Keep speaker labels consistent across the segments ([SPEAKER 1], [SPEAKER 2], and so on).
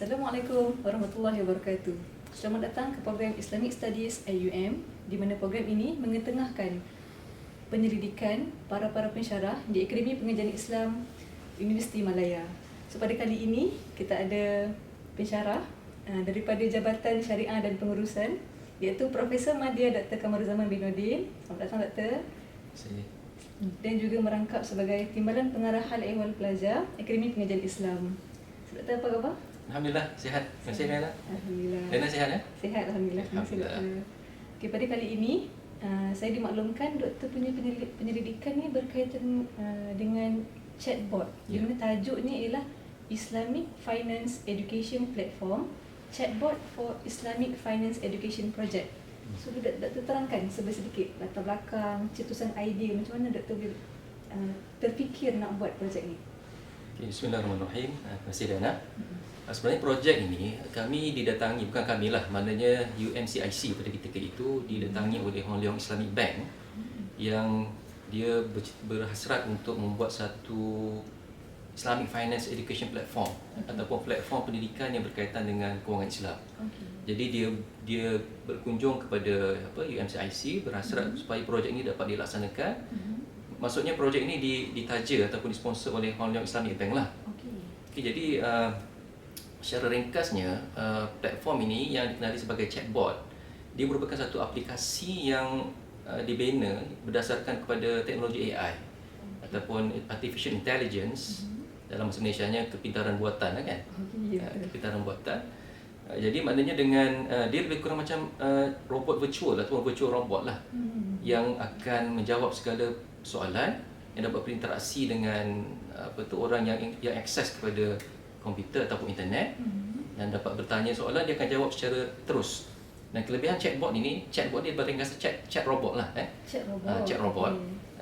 [SPEAKER 1] Assalamualaikum warahmatullahi wabarakatuh. Selamat datang ke program Islamic Studies IUM, di mana program ini mengetengahkan penyelidikan para pensyarah di Akademi Pengajian Islam Universiti Malaya. So pada kali ini kita ada pensyarah daripada Jabatan Syariah dan Pengurusan, iaitu Profesor Madya Dr. Kamaruzaman bin Nordin. Selamat datang Dr. Dan juga merangkap sebagai Timbalan Pengarah Hal Ehwal Pelajar Akademi Pengajian Islam. Doktor, apa khabar?
[SPEAKER 2] Alhamdulillah, sihat. Terima kasih, Lena.
[SPEAKER 1] Alhamdulillah.
[SPEAKER 2] Lena sihat, ya?
[SPEAKER 1] Sihat, Alhamdulillah. Terima kasih, Doktor. Okay, pada kali ini, saya dimaklumkan Doktor punya penyelidikan ni berkaitan dengan chatbot. Di mana tajuknya ialah Islamic Finance Education Platform, Chatbot for Islamic Finance Education Project. So, Doktor terangkan sedikit latar belakang, cetusan idea, macam mana Doktor terfikir nak buat projek ni.
[SPEAKER 2] Okay, Bismillahirrahmanirrahim. Terima kasih, Lena. Sebenarnya projek ini kami didatangi, bukan kami lah, maknanya UMCIC pada ketika itu didatangi oleh Hong Leong Islamic Bank yang dia berhasrat untuk membuat satu Islamic Finance Education Platform ataupun platform pendidikan yang berkaitan dengan kewangan Islam. Jadi dia berkunjung kepada UMCIC berhasrat supaya projek ini dapat dilaksanakan. Maksudnya projek ini ditaja ataupun disponsor oleh Hong Leong Islamic Bank lah. Jadi secara ringkasnya, platform ini yang dikenali sebagai chatbot, dia merupakan satu aplikasi yang dibina berdasarkan kepada teknologi AI ataupun Artificial Intelligence, dalam bahasa Malaysianya kepintaran buatan kan? Kepintaran buatan. Jadi maknanya dengan dia lebih kurang macam robot virtual ataupun virtual robot lah, yang akan menjawab segala soalan, yang dapat berinteraksi dengan orang yang akses kepada komputer ataupun internet, dan dapat bertanya soalan, dia akan jawab secara terus. Dan kelebihan chatbot ini, chatbot dia berringkas chat robot lah, chat robot.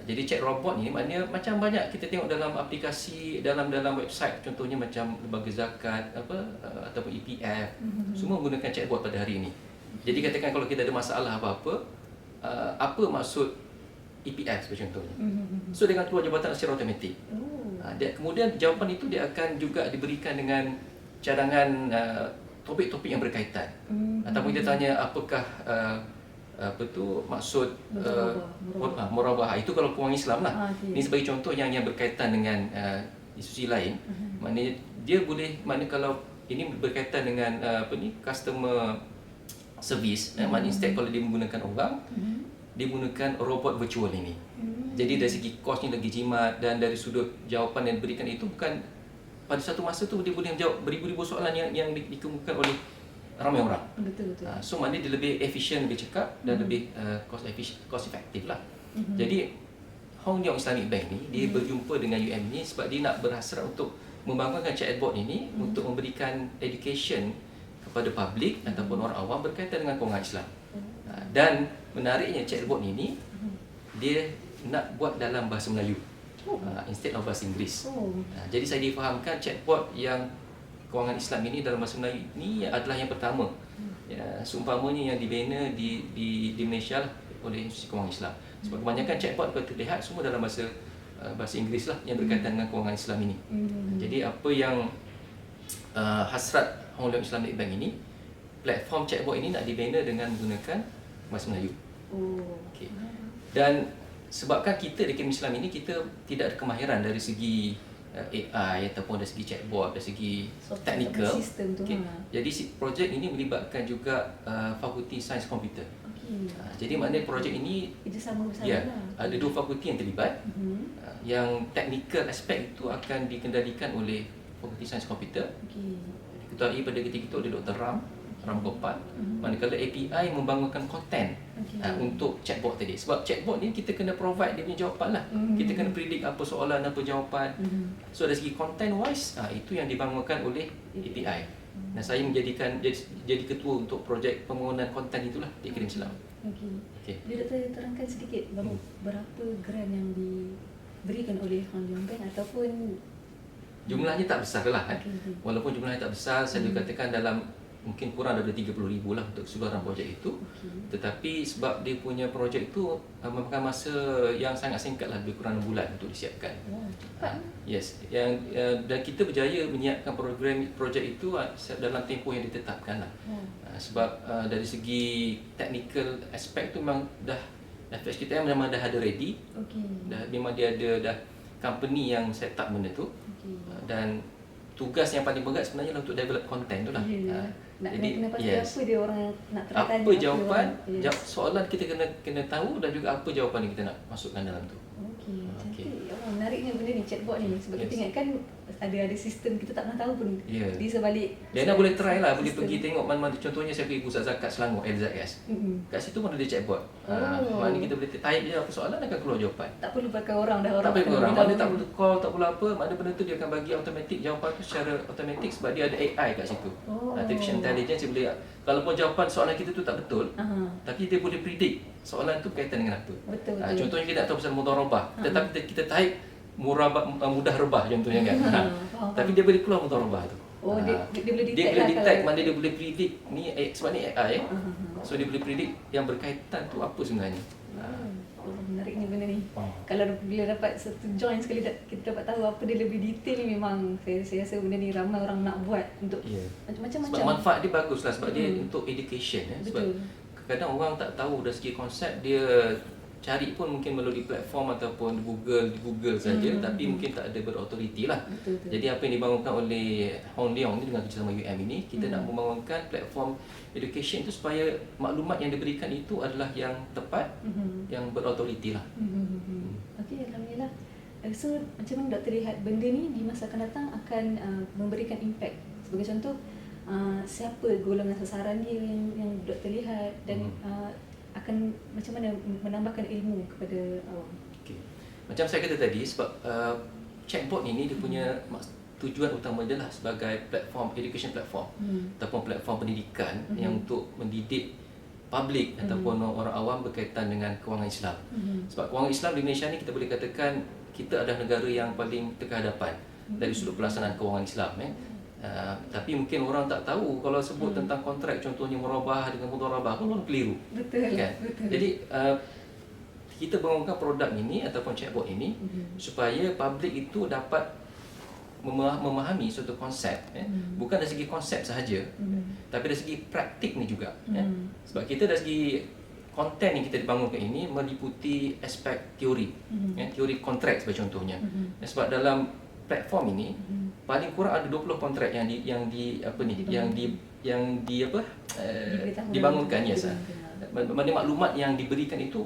[SPEAKER 2] Jadi chat robot ni maknanya macam banyak kita tengok dalam aplikasi, dalam website, contohnya macam lembaga zakat ataupun EPF, semua menggunakan chatbot pada hari ini. Jadi katakan kalau kita ada masalah apa-apa, apa maksud EPF sebagai contohnya. So dengan keluar jawatan secara automatik. Kemudian jawapan itu dia akan juga diberikan dengan cadangan topik-topik yang berkaitan. Ataupun kita tanya apakah maksud murabahah, itu kalau kewangan Islam lah. Ini sebagai contoh yang berkaitan dengan institusi lain. Maknanya dia boleh, maknanya kalau ini berkaitan dengan customer service, maknanya instead kalau dia menggunakan orang, dia menggunakan robot virtual ini. Jadi dari segi kosnya lagi jimat, dan dari sudut jawapan yang diberikan itu bukan pada satu masa tu dia boleh menjawab beribu-ribu soalan yang dikemukakan oleh ramai orang.
[SPEAKER 1] Betul.
[SPEAKER 2] So maknanya dia lebih efisien, lebih cekap, dan lebih cost effective lah. Jadi Hong Leong Islamic Bank ni dia berjumpa dengan UM ni sebab dia nak berhasrat untuk membangunkan chatbot ini untuk memberikan education kepada publik ataupun orang awam berkaitan dengan kewangan Islam. Dan menariknya chatbot ini dia nak buat dalam bahasa Melayu instead of bahasa Inggeris. Jadi saya difahamkan chatbot yang kewangan Islam ini dalam bahasa Melayu ini adalah yang pertama. Seumpamanya yang dibina di Malaysia lah oleh institusi kewangan Islam. Sebab kebanyakan chatbot kalau terlihat semua dalam bahasa Inggeris lah yang berkaitan dengan kewangan Islam ini. Jadi apa yang hasrat Hong Leong Islamic Bank ini, platform chatbot ini nak dibina dengan menggunakan bahasa Melayu. Dan sebabkan kita di Akademi Islam ini kita tidak ada kemahiran dari segi AI ataupun dari segi chatbot, dari segi teknikal. Jadi projek ini melibatkan juga Fakulti Sains Komputer. Jadi maknanya projek ini ada dua fakulti yang terlibat. Yang teknikal aspek itu akan dikendalikan oleh Fakulti Sains Komputer. Ketua pada ketika itu oleh Dr. Ram Gopal. Manakala API membangunkan konten untuk chatbot tadi. Sebab chatbot ni kita kena provide dia punya jawapan lah. Kita kena predict apa soalan, apa jawapan. So dari segi content wise, itu yang dibangunkan oleh API. Dan saya jadi ketua untuk projek pembangunan konten itulah di Akademi Islam.
[SPEAKER 1] Jadi Doktor terangkan sedikit berapa grant yang diberikan oleh Hong Leong Bank ataupun
[SPEAKER 2] jumlahnya tak besar lah. Walaupun jumlahnya tak besar, saya juga katakan dalam mungkin kurang daripada 30,000 lah untuk keseluruhan projek itu. Tetapi sebab dia punya projek itu memakan masa yang sangat singkat lah, lebih kurang 6 bulan untuk disiapkan.
[SPEAKER 1] Cepat.
[SPEAKER 2] Yes, dan kita berjaya menyiapkan projek itu dalam tempoh yang ditetapkan lah. Sebab dari segi technical aspek tu memang dah FHKTM memang dah ada ready. Memang dia ada dah company yang set up benda tu. Dan tugas yang paling berat sebenarnya untuk develop content tu lah.
[SPEAKER 1] Jadi kena pasti apa dia orang nak tanya,
[SPEAKER 2] apa jawapan, soalan kita kena tahu, dan juga apa jawapan yang kita nak masukkan dalam tu.
[SPEAKER 1] Cantik. Menariknya benda ni, chatbot ni. Sebab kita ingat kan ada sistem kita tak pernah tahu pun. Di sebalik.
[SPEAKER 2] Diana boleh try lah, boleh pergi tengok mana-mana. Contohnya saya pergi Pusat Zakat Selangor, LZS. Kat situ pun ada chatbot. Maknanya kita boleh type je apa soalan, akan keluar jawapan.
[SPEAKER 1] Tak perlu pakai orang dah.
[SPEAKER 2] Tak perlu orang. Mana tak perlu call, tak perlu apa. Mana benda tu dia akan bagi automatic jawapan tu secara automatic sebab dia ada AI kat situ. Artificial intelligence dia boleh, kalaupun jawapan soalan kita tu tak betul, tapi dia boleh predict soalan tu berkaitan dengan apa.
[SPEAKER 1] Betul.
[SPEAKER 2] Contohnya kita tak tahu pasal mudharabah, tetapi kita type mudah rebah contohnya kan. Tapi dia boleh keluar mudharabah tu.
[SPEAKER 1] Dia boleh detect.
[SPEAKER 2] Dia boleh detect, mana dia boleh predict ni sebab ni AI. So dia boleh predict yang berkaitan tu apa sebenarnya.
[SPEAKER 1] Menariknya benda ni. Kalau bila dapat satu join sekali kita dapat tahu apa dia lebih detail ni, memang saya rasa benda ni ramai orang nak buat untuk macam-macam.
[SPEAKER 2] Sebab manfaat dia bagus lah, sebab dia untuk education. Sebab
[SPEAKER 1] Betul.
[SPEAKER 2] kadang orang tak tahu dari segi konsep, dia cari pun mungkin melalui platform ataupun Google saja, tapi mungkin tak ada berautoriti lah.
[SPEAKER 1] Betul.
[SPEAKER 2] Jadi apa yang dibangunkan oleh Hong Leong ni dengan kerjasama UM ini, kita nak membangunkan platform education itu supaya maklumat yang diberikan itu adalah yang tepat, yang berautoriti lah.
[SPEAKER 1] Okey, Alhamdulillah. So macam mana Dr. lihat benda ni di masa akan datang akan memberikan impact? Sebagai contoh, siapa golongan sasaran dia yang Dr. lihat, dan akan macam mana menambahkan ilmu kepada awam?
[SPEAKER 2] Okay. Macam saya kata tadi, sebab chatbot ini dia punya tujuan utama dia lah sebagai platform, education platform ataupun platform pendidikan yang untuk mendidik publik ataupun orang awam berkaitan dengan kewangan Islam. Sebab kewangan Islam di Malaysia ni kita boleh katakan kita adalah negara yang paling terkehadapan dari sudut pelaksanaan kewangan Islam. Tapi mungkin orang tak tahu kalau sebut tentang kontrak, contohnya murabah dengan mudharabah, pun orang keliru.
[SPEAKER 1] Betul.
[SPEAKER 2] Jadi kita bangunkan produk ini ataupun chatbot ini supaya publik itu dapat memahami suatu konsep, bukan dari segi konsep sahaja, tapi dari segi praktik ni juga. Sebab kita dari segi konten yang kita dibangunkan ini meliputi aspek teori, teori kontrak sebagai contohnya. Sebab dalam platform ini paling kurang ada 20 kontrak yang dibangunkan. Mana maklumat yang diberikan itu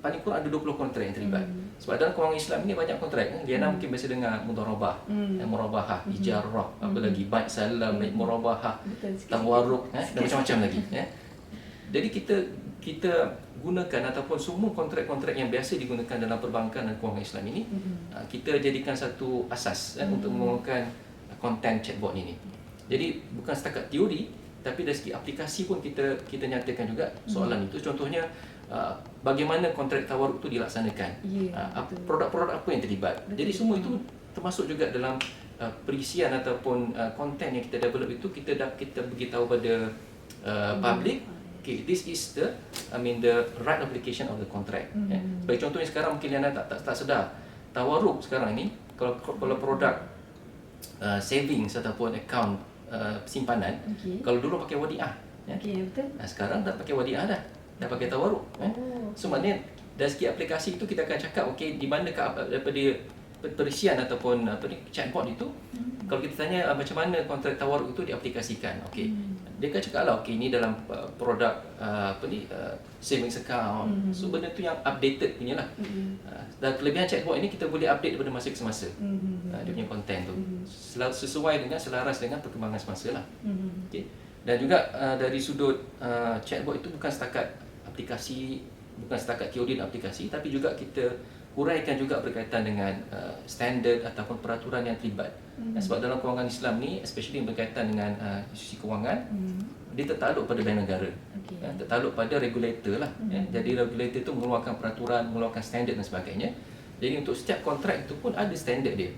[SPEAKER 2] paling kurang ada 20 kontrak yang terlibat. Sebab dalam kewangan Islam ini banyak kontrak. Diana mungkin biasa dengar mudharabah, murabahah, ijarah, apa lagi, baik salam, murabahah, tawarruk, dan macam-macam lagi. Jadi kita gunakan ataupun semua kontrak-kontrak yang biasa digunakan dalam perbankan dan kewangan Islam ini, kita jadikan satu asas untuk membangunkan konten chatbot ini. Jadi bukan setakat teori, tapi dari segi aplikasi pun kita nyatakan juga soalan itu. Contohnya bagaimana kontrak tawaruk itu dilaksanakan, produk-produk apa yang terlibat. Jadi semua itu termasuk juga dalam perisian ataupun konten yang kita develop itu, kita beritahu pada public. Okay, this is the right application of the contract. Sebagai contohnya sekarang mungkin anda tak sedar, tawaruk sekarang ini kalau produk savings ataupun account simpanan, kalau dulu pakai wadiah,
[SPEAKER 1] betul.
[SPEAKER 2] Sekarang tak pakai wadiah dah pakai tawaruk. So maknanya dari segi aplikasi itu kita akan cakap di manakah daripada perisian ataupun chatbot itu, kalau kita tanya macam mana kontrak tawaruk itu diaplikasikan, dia akan cakap lah, ini dalam produk savings account. So benda tu yang updated punya lah. Dan kelebihan chatbot ini kita boleh update daripada masa ke semasa. Dia punya konten tu sesuai dengan, selaras dengan perkembangan semasa lah. Dan juga dari sudut chatbot itu bukan setakat aplikasi, bukan setakat teori dan aplikasi, tapi juga kita huraikan juga berkaitan dengan standard ataupun peraturan yang terlibat. Sebab dalam kewangan Islam ni, especially berkaitan dengan institusi kewangan, dia tertakluk pada bank negara, tertakluk pada regulator lah. Jadi regulator tu mengeluarkan peraturan, mengeluarkan standard dan sebagainya. Jadi untuk setiap kontrak itu pun ada standard dia.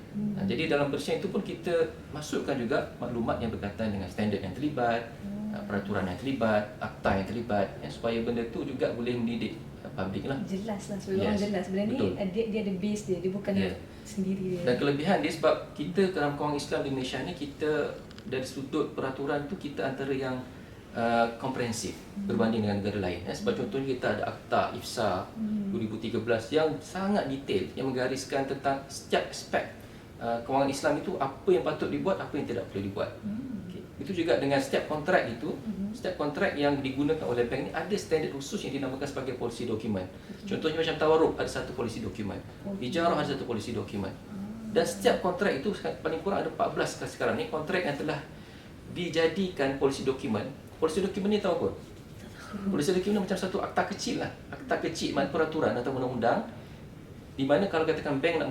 [SPEAKER 2] Jadi dalam perisian itu pun kita masukkan juga maklumat yang berkaitan dengan standard yang terlibat, peraturan yang terlibat, akta yang terlibat, supaya benda tu juga boleh mendidik public lah.
[SPEAKER 1] Jelas lah, supaya orang jelas. Sebenarnya dia ada base dia bukan sendiri dia.
[SPEAKER 2] Dan kelebihan dia sebab kita dalam kaum Islam di Malaysia ni, kita dari sudut peraturan tu kita antara yang komprehensif berbanding dengan negara lain. Sebab contohnya kita ada Akta IFSA 2013 yang sangat detail, yang menggariskan tentang setiap aspek kewangan Islam itu, apa yang patut dibuat, apa yang tidak perlu dibuat. Itu juga dengan setiap kontrak itu, setiap kontrak yang digunakan oleh bank ni ada standard khusus yang dinamakan sebagai polisi dokumen. Contohnya macam tawaruk ada satu polisi dokumen, ijarah ada satu polisi dokumen. Dan setiap kontrak itu paling kurang ada 14 sekarang ni kontrak yang telah dijadikan polisi dokumen. Polisi dokumen ni tahu apa? Polisi dokumen macam satu akta kecil lah. Akta kecil peraturan atau undang-undang, di mana kalau katakan bank nak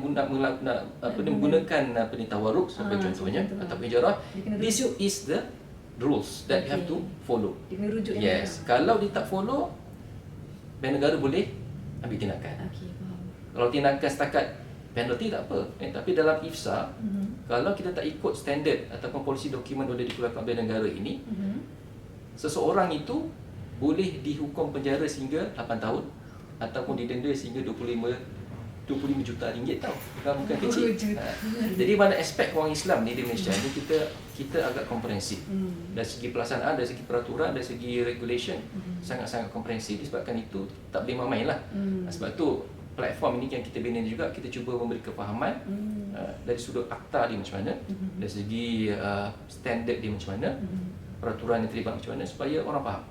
[SPEAKER 2] menggunakan tawaruk sebagai contohnya ataupun ijarah, this is the rules that you have to follow.
[SPEAKER 1] Dia kena rujuk
[SPEAKER 2] Kalau dia tak follow, bank negara boleh ambil tindakan. Kalau tindakan setakat penalty tak apa, tapi dalam IFSA, kalau kita tak ikut standard ataupun polisi dokumen boleh dikeluarkan oleh negara ini, seseorang itu boleh dihukum penjara sehingga 8 tahun ataupun didenda sehingga 25 juta ringgit tau. Bukan kecil. Jadi mana aspek orang Islam ni di Malaysia ni kita agak komprehensif. Dari segi pelaksanaan, dari segi peraturan, dari segi regulation sangat-sangat komprehensif. Disebabkan itu tak boleh main-main lah. Sebab tu platform ini yang kita bina juga, kita cuba memberi kefahaman dari sudut akta dia macam mana, dari segi standard dia macam mana, peraturan yang terlibat macam mana, supaya orang faham.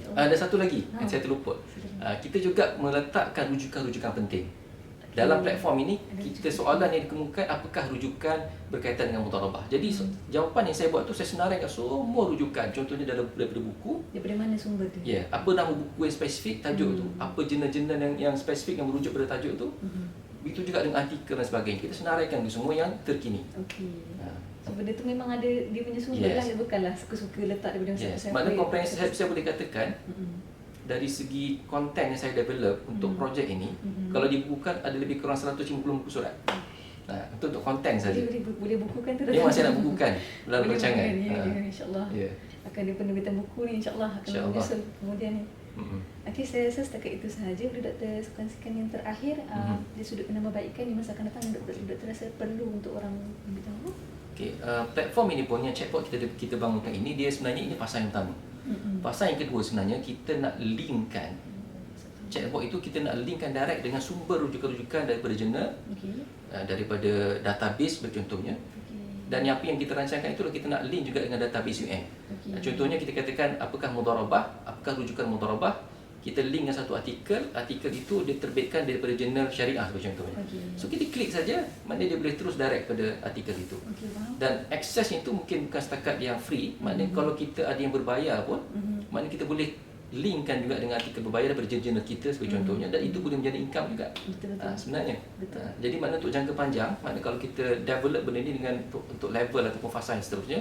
[SPEAKER 2] Ada satu lagi yang saya terlupa. Kita juga meletakkan rujukan-rujukan penting. Dalam platform ini, kita soalan yang dikemukakan, apakah rujukan berkaitan dengan mudharabah. Jadi jawapan yang saya buat tu, saya senaraikan semua rujukan. Contohnya daripada buku.
[SPEAKER 1] Daripada mana sumber tu?
[SPEAKER 2] Apa nama buku yang spesifik, tajuk tu. Apa jurnal-jurnal yang spesifik yang merujuk pada tajuk tu. Begitu juga dengan artikel dan sebagainya. Kita senaraikan tu semua yang terkini.
[SPEAKER 1] So benda tu memang ada dia punya sumber lah, bukanlah suka-suka letak daripada
[SPEAKER 2] siapa-siapa. Maknanya komprehensif saya boleh katakan, dari segi konten yang saya develop untuk projek ini, kalau dibukukan ada lebih kurang 150 buku surat. Untuk konten saja.
[SPEAKER 1] Boleh bukukan tu.
[SPEAKER 2] Dia masih nak bukukan dalam rancangan.
[SPEAKER 1] InsyaAllah. Akan ada penerbitan buku ni, insyaAllah akan menyusul kemudian ni. Okey, saya rasa setakat itu sahaja. Boleh Doktor kongsikan yang terakhir di sudut penambahbaikan di masa akan datang, Doktor rasa perlu untuk orang beritahu?
[SPEAKER 2] Platform ini pun, yang chatbot kita bangunkan ini, dia sebenarnya ini fasa yang pertama. Fasa yang kedua sebenarnya kita nak linkkan chatbot itu, kita nak linkkan direct dengan sumber rujukan-rujukan daripada jurnal, daripada database bercontohnya. Dan apa yang kita rancangkan itulah kita nak link juga dengan database UM. Contohnya kita katakan apakah mudharabah, apakah rujukan mudharabah, kita link dengan satu artikel itu diterbitkan daripada jurnal syariah sebagai contohnya. So kita klik saja, maknanya dia boleh terus direct pada artikel itu. Dan aksesnya itu mungkin bukan setakat yang free, maknanya kalau kita ada yang berbayar pun, maknanya kita boleh linkkan juga dengan artikel berbayar daripada jurnal kita sebagai contohnya, dan itu boleh menjadi income juga. Sebenarnya. Jadi maknanya untuk jangka panjang, maknanya kalau kita develop benda ni dengan untuk level ataupun fasa yang seterusnya,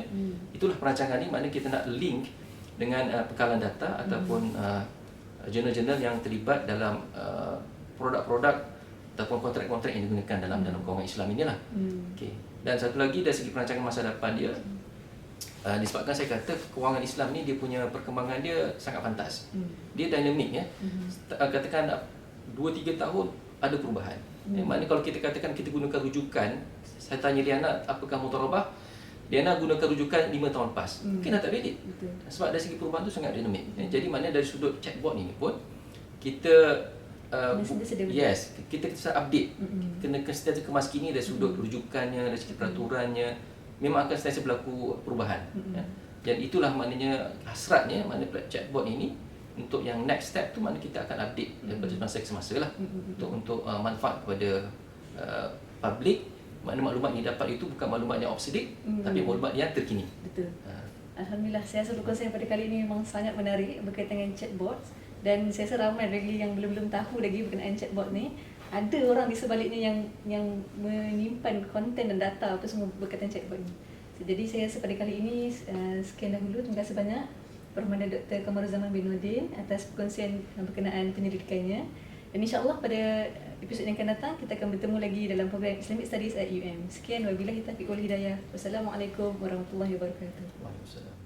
[SPEAKER 2] itulah perancangan ni, maknanya kita nak link dengan pekalan data ataupun jurnal-jurnal yang terlibat dalam produk-produk ataupun kontrak-kontrak yang digunakan dalam kawangan Islam inilah. Dan satu lagi dari segi perancangan masa depan dia, disebabkan saya kata kewangan Islam ni dia punya perkembangan dia sangat fantas. Dia dinamik ya. Katakan 2-3 tahun ada perubahan. Maknanya kalau kita katakan kita gunakan rujukan, saya tanya Liana apakah mudharabah, Liana gunakan rujukan 5 tahun lepas, mungkin dah tak valid. Sebab dari segi perubahan tu sangat dinamik. Jadi maknanya dari sudut chatbot ni pun kita kita update, kena sentiasa kemas kini dari sudut rujukannya, dari segi peraturannya, memang akan sentiasa berlaku perubahan. Dan itulah maknanya hasratnya, maknanya chatbot ini untuk yang next step tu, maknanya kita akan update daripada masa ke semasa lah, untuk manfaat kepada public. Maknanya maklumat yang didapat itu bukan maklumat yang obsolete, tapi maklumat yang terkini.
[SPEAKER 1] Betul. Alhamdulillah, saya rasa perkongsian pada kali ini memang sangat menarik berkaitan dengan chatbot, dan saya rasa ramai lagi yang belum tahu lagi berkenaan chatbot ni. Ada orang di sebaliknya yang menyimpan konten dan data apa semua berkaitan chatbot ni. Jadi saya rasa pada kali ini sekian dahulu. Terima kasih banyak Permana Dr. Kamaruzaman bin Nordin atas perkongsian berkenaan penyelidikannya. Dan insya-Allah pada episod yang akan datang kita akan bertemu lagi dalam program Islamic Studies at UM. Sekian, wabillahi taufiq wal hidayah. Wassalamualaikum warahmatullahi wabarakatuh.
[SPEAKER 2] Waalaikumsalam.